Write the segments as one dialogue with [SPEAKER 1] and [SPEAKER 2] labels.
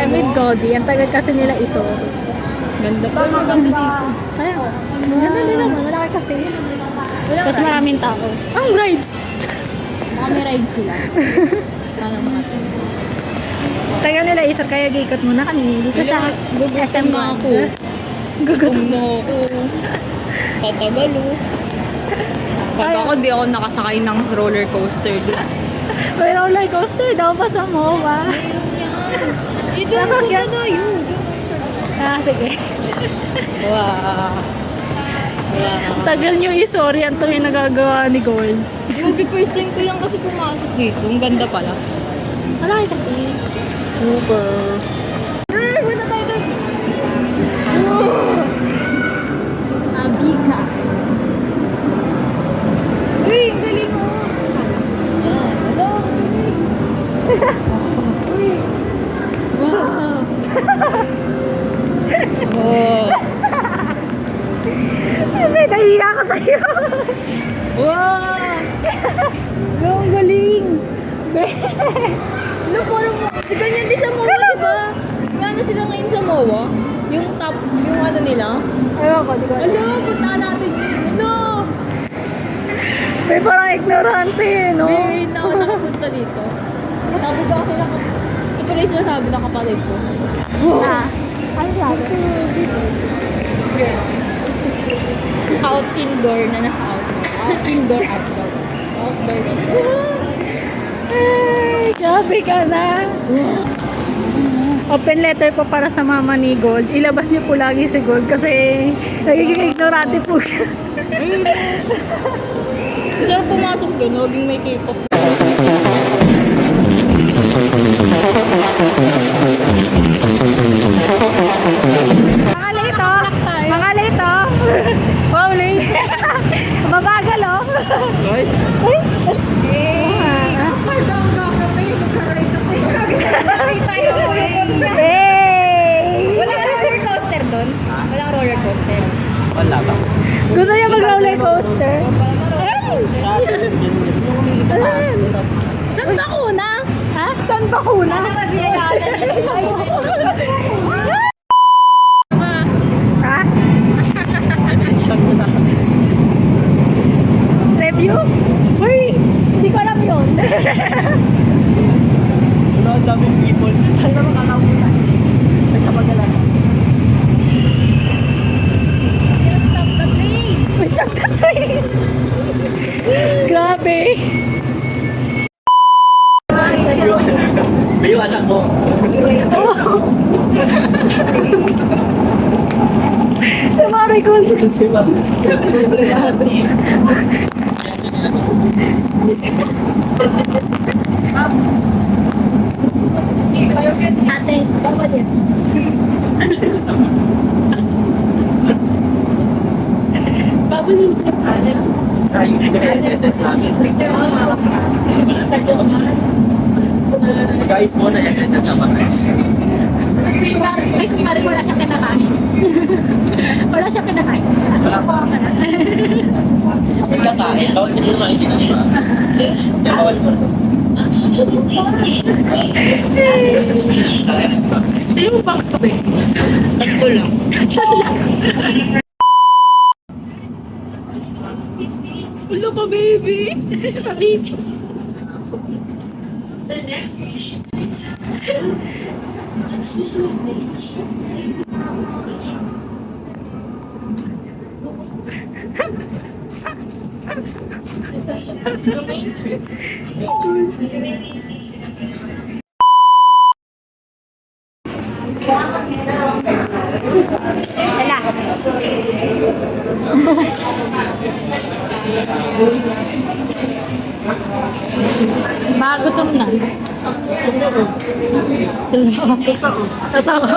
[SPEAKER 1] Pyramid Cody. Ang tagal kasi nila iso.
[SPEAKER 2] Ganda pa. Maganda dito.
[SPEAKER 1] Kaya, ganda din naman. Malaki kasi. Tapos maraming tao. Ang rides!
[SPEAKER 2] Baka may ride sila. Kala mo natin.
[SPEAKER 1] Tagal nila iso, kaya giikot muna kami. Dito sa
[SPEAKER 2] Gugutom na ako.
[SPEAKER 1] Gugutom
[SPEAKER 2] na ako. Tatagalo. Pag ako, di ako nakasakay ng roller coaster.
[SPEAKER 1] May roller coaster daw pa sa MOA.
[SPEAKER 2] Ito, punta tayo.
[SPEAKER 1] Ah, sige.
[SPEAKER 2] Wow.
[SPEAKER 1] Tagal nyo i-sorry ang ito yung nagagawa ni Gold.
[SPEAKER 2] Grabe, first time ko lang kasi pumasok dito. Ang ganda pala.
[SPEAKER 1] Malaki kasi.
[SPEAKER 2] Super. Ay, punta tayo doon. Wow.
[SPEAKER 1] Abika.
[SPEAKER 2] Uy, ang galing mo. Hello. Uy. Wow. Wow.
[SPEAKER 1] May nahiya ka sa'yo.
[SPEAKER 2] Wow. Hello, ang galing. Hello, parang ganyan din sa MOA, di ba? May ano sila ngayon sa MOA? Yung top, yung ano nila?
[SPEAKER 1] Ewan ko, di ko alam.
[SPEAKER 2] Hello, punta natin. Hello.
[SPEAKER 1] May parang ignorante eh, no?
[SPEAKER 2] May na ako nakapunta dito. Sabi ko kasi ito pala yung sinasabi ng kapatid ko.
[SPEAKER 1] Ah, ano sabi?
[SPEAKER 2] Out indoor na nasa outdoor. Out indoor, outdoor. Outdoor, indoor.
[SPEAKER 1] Ay, grabe ka na. Open letter po para sa mama ni Gold. Ilabas niyo po lagi si Gold kasi nagiging ignorante po siya.
[SPEAKER 2] Gusto ko pumasok doon, huwaging may K-pop.
[SPEAKER 1] Mga lito! Mga lito!
[SPEAKER 2] Wow, late!
[SPEAKER 1] Mabagal oh!
[SPEAKER 2] Ay!
[SPEAKER 1] Uy!
[SPEAKER 2] Pardon, kakapay, magka-ride sa tayo. Magka-ride tayo, ulukot na.
[SPEAKER 1] Hey!
[SPEAKER 2] Wala kang roller coaster doon? Wala kang roller coaster?
[SPEAKER 3] Wala ba?
[SPEAKER 1] Gusto niya mag-roller coaster? Hey!
[SPEAKER 2] Saan ba kuna?
[SPEAKER 1] Ha? Saan ba kuna? Ha? Review? Uy! Hindi ko alam yun.
[SPEAKER 3] Wala, ang daming people. Ay, naman alam mo na. Nagkapagalan.
[SPEAKER 2] Stop the train!
[SPEAKER 1] Uy, stop the train! Grabe!
[SPEAKER 3] May yung anak mo.
[SPEAKER 1] Si Marigold! Ate, baba din. Baba din.
[SPEAKER 3] Yung SSS namin. Guys mo na SSS naman.
[SPEAKER 1] Ay, kumari wala siyang kinakain. Wala siyang kinakain.
[SPEAKER 3] Wala pa. Wala ka. Eh, bawal kasi makikita niyo ba? Kaya bawal mo.
[SPEAKER 1] Hindi mo box ko ba?
[SPEAKER 2] Tatlo lang. Wala pa, baby!
[SPEAKER 1] Baby.
[SPEAKER 4] The next station is ang susunod na istasyon ay Bukid Station. The main trip.
[SPEAKER 1] Hala. Magutom na. Totoo.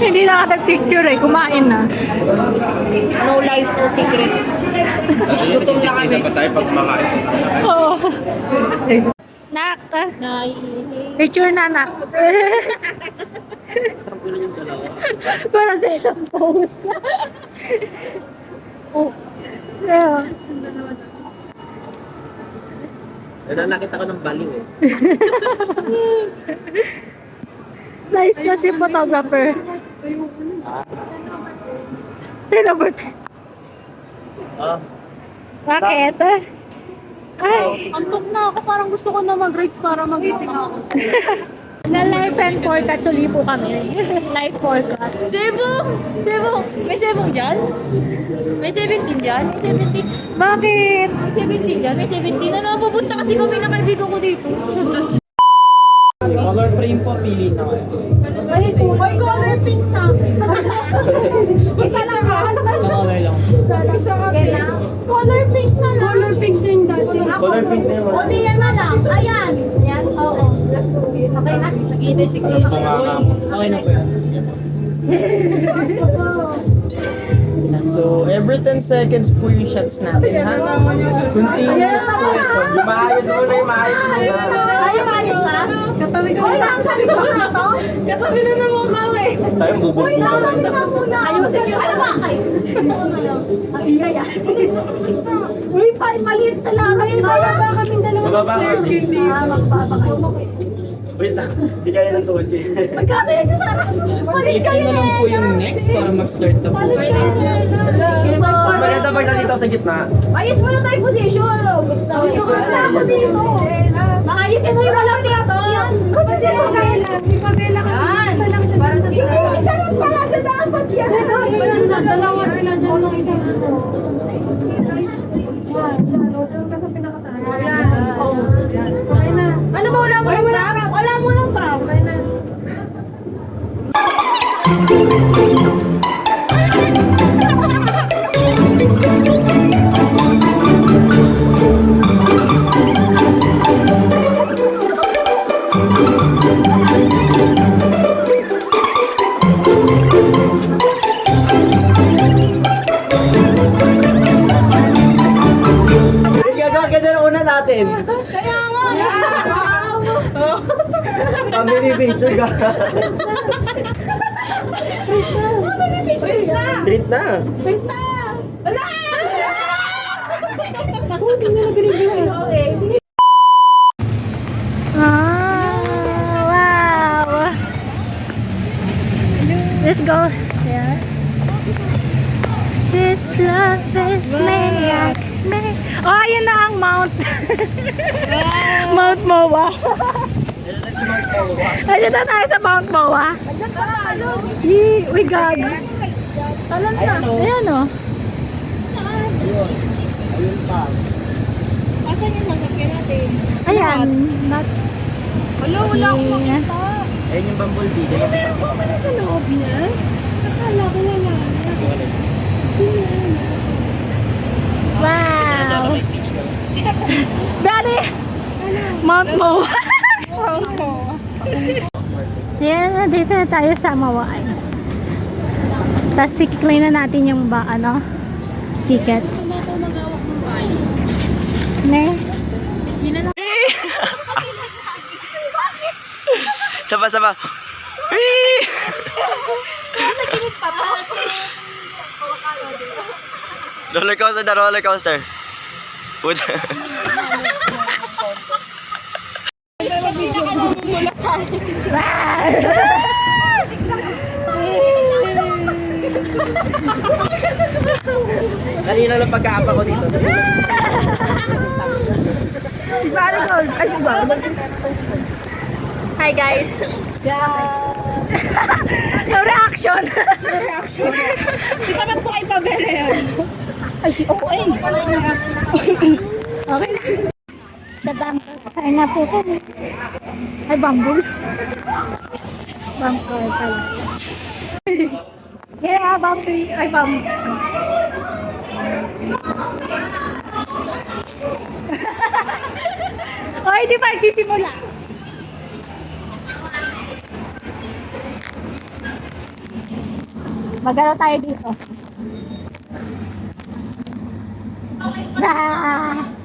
[SPEAKER 1] Hindi na nakatag-picture eh. Kumain na.
[SPEAKER 2] No lies, no secrets. Gutom na kami.
[SPEAKER 3] Isa pa tayo pag kumakain.
[SPEAKER 1] Oo. Nak, picture na nak. Para sa itong pose. Oh. Yeah.
[SPEAKER 3] Nakita ko ng baliw eh.
[SPEAKER 1] Nice class yung photographer. Tinabot.
[SPEAKER 3] Ah.
[SPEAKER 1] Bakit? Ay,
[SPEAKER 2] Antok na ako. Parang gusto ko na mag-rides para mag-gising ako.
[SPEAKER 1] na life and forecast uli po kami. Life forecast.
[SPEAKER 2] Sebong! Sebong! May sebong dyan? May 17 dyan? May 17?
[SPEAKER 1] Bakit?
[SPEAKER 2] May 17 dyan? May 17? Ano, pupunta kasi kami na kaibigan ko dito.
[SPEAKER 3] Color frame po, pili na kayo.
[SPEAKER 1] Ay,
[SPEAKER 2] May color pink sa akin.
[SPEAKER 1] isa lang ka.
[SPEAKER 3] Sa color lang.
[SPEAKER 2] Isa ka Color pink na lang. Color pink din dati.
[SPEAKER 3] Color pink na yun.
[SPEAKER 2] O, di yan na lang. Ayan.
[SPEAKER 1] Ayan, oo. Okay na?
[SPEAKER 2] Nag-iintay si Kuya.
[SPEAKER 3] Okay na po yan. Sige po. So, every 10 seconds po yung shots natin, ha? Continuous po ito. Yung maayos mo na yung maayos mo na.
[SPEAKER 1] Ay, ayos na?
[SPEAKER 2] Katabi ka na. Katabi ka na to? Katabi na naman kami.
[SPEAKER 3] Tayo bubugbog na.
[SPEAKER 1] Ayusin nyo. Ano ba? Ang ingay ah. Uy, maliit sa lakas.
[SPEAKER 2] Bababa kaming dalawang
[SPEAKER 3] Bababa
[SPEAKER 2] players
[SPEAKER 3] kami.
[SPEAKER 2] hindi.
[SPEAKER 1] Magpapakayo mo.
[SPEAKER 3] Wait lang. Hindi kaya ng tuhod eh.
[SPEAKER 1] Magkasaya nyo sa akin.
[SPEAKER 3] Click nyo na lang po yung next para mag-start na po. Maganda pag nandito ako sa gitna.
[SPEAKER 1] Ayos mo na tayo position. Gusto ako dito. Maayusin mo yung walang tiyaton. Kasi mo kailan. May pamela ka. Yan. Para sa gitna. Isa lang talaga dapat yan.
[SPEAKER 2] Dalawa sila dyan. Ano ba, wala mo ng props? Wala mo ng props. Okay na.
[SPEAKER 3] Gagawa ka na una natin.
[SPEAKER 2] Kaya nga.
[SPEAKER 3] Family picture ka. Treat na.
[SPEAKER 1] Wait na.
[SPEAKER 2] Wala!
[SPEAKER 1] Wow. Let's go. Yeah. This love is maniac. Oh, ayun na ang Mount. Mount Moa. Ayun na tayo sa Mount Moa. Yee, we got.
[SPEAKER 2] Talan na.
[SPEAKER 1] Ayan o.
[SPEAKER 3] Ayun pa.
[SPEAKER 2] Asan yung sasakyan natin?
[SPEAKER 1] Ayan. Not.
[SPEAKER 2] Wala, wala akong makita.
[SPEAKER 3] Ayun yung bumblebee.
[SPEAKER 2] Wala sa loob niya? Akala ko wala.
[SPEAKER 1] Wow. Daddy. Mount Moa. Ayan, dito na tayo sa Mawaan. Tapos i-claim na natin yung tickets. Ne?
[SPEAKER 3] Saba. Roller coaster na roller coaster. Kanina lang pagkaapa ko dito.
[SPEAKER 2] Hi guys.
[SPEAKER 1] No reaction.
[SPEAKER 2] Hindi ka man po ay pabela yan. Ay, si OA.
[SPEAKER 1] Okay na. Sa bangko. Kain na po kami. Ay, bamboo. Bangko pala. Yeah, bamboo. Ay, bamboo. Oh, hindi pa nagsisimula. Magano tayo dito. Ah.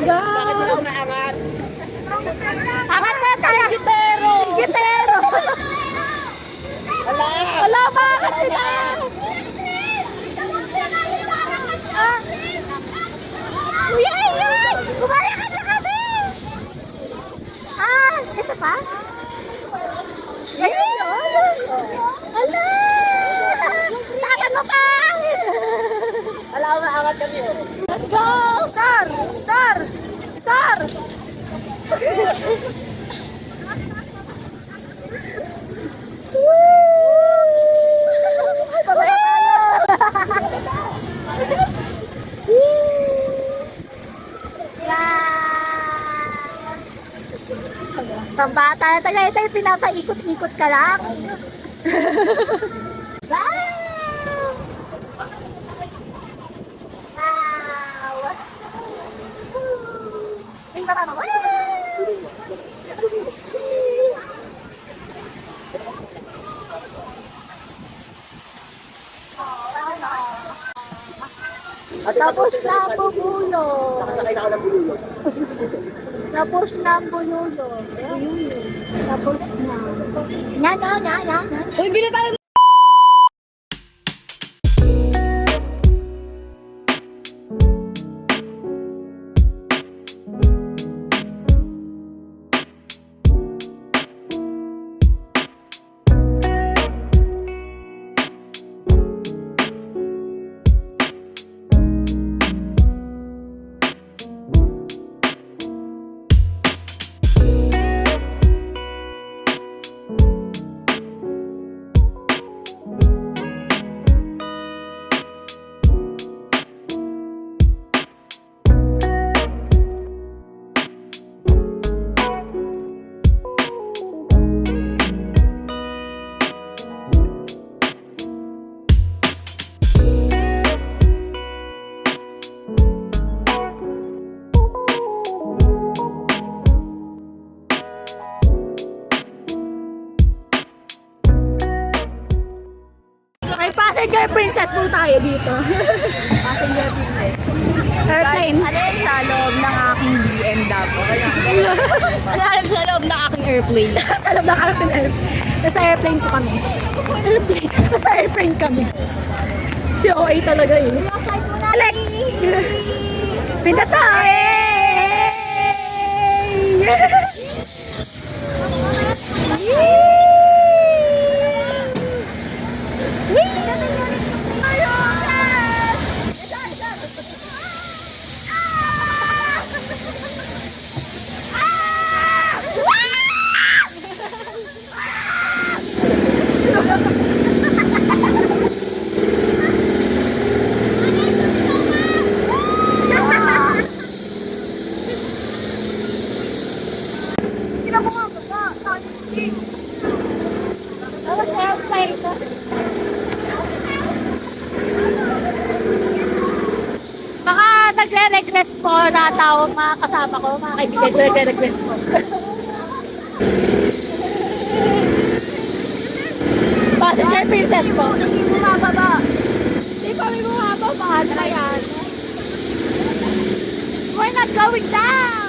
[SPEAKER 1] go! Angat na tayo! Gitero! Gitero! Wala pa! Angat sila! Kuya, yun! Kumayakan na kami! Ah, ito pa? Ayun yun! Ala! Takan mo pa!
[SPEAKER 3] Wala akong aangat kami.
[SPEAKER 1] Let's go! Sir! Sir! Sir! Pabaya tayo! Pambata na tayo, ito yung pinapaikot-ikot ka lang. Wow! Wow! Ay, baba mo. Tapos na ang bubulong.
[SPEAKER 3] Nakasakay na ako ng bululog.
[SPEAKER 1] Tapos na ang bululong. Tapos na. Yan.
[SPEAKER 2] Uy, bili tayo!
[SPEAKER 1] May passenger princess po tayo dito.
[SPEAKER 2] Passenger princess.
[SPEAKER 1] Airplane.
[SPEAKER 2] Ano yun sa loob ng aking BMW? Ano sa loob ng aking airplane?
[SPEAKER 1] Sa loob ng airplane. Nasa airplane po kami. Airplane. Nasa airplane kami. Si OA talaga yun. Alek! Pinta tayo! Mga nagre-regress po na tawag mga kasama ko, mga kaibigan ko nagre-regress po. Passenger princess po. Hindi bumababa. Hindi kami bumababa. Paano na yan? We're not going down!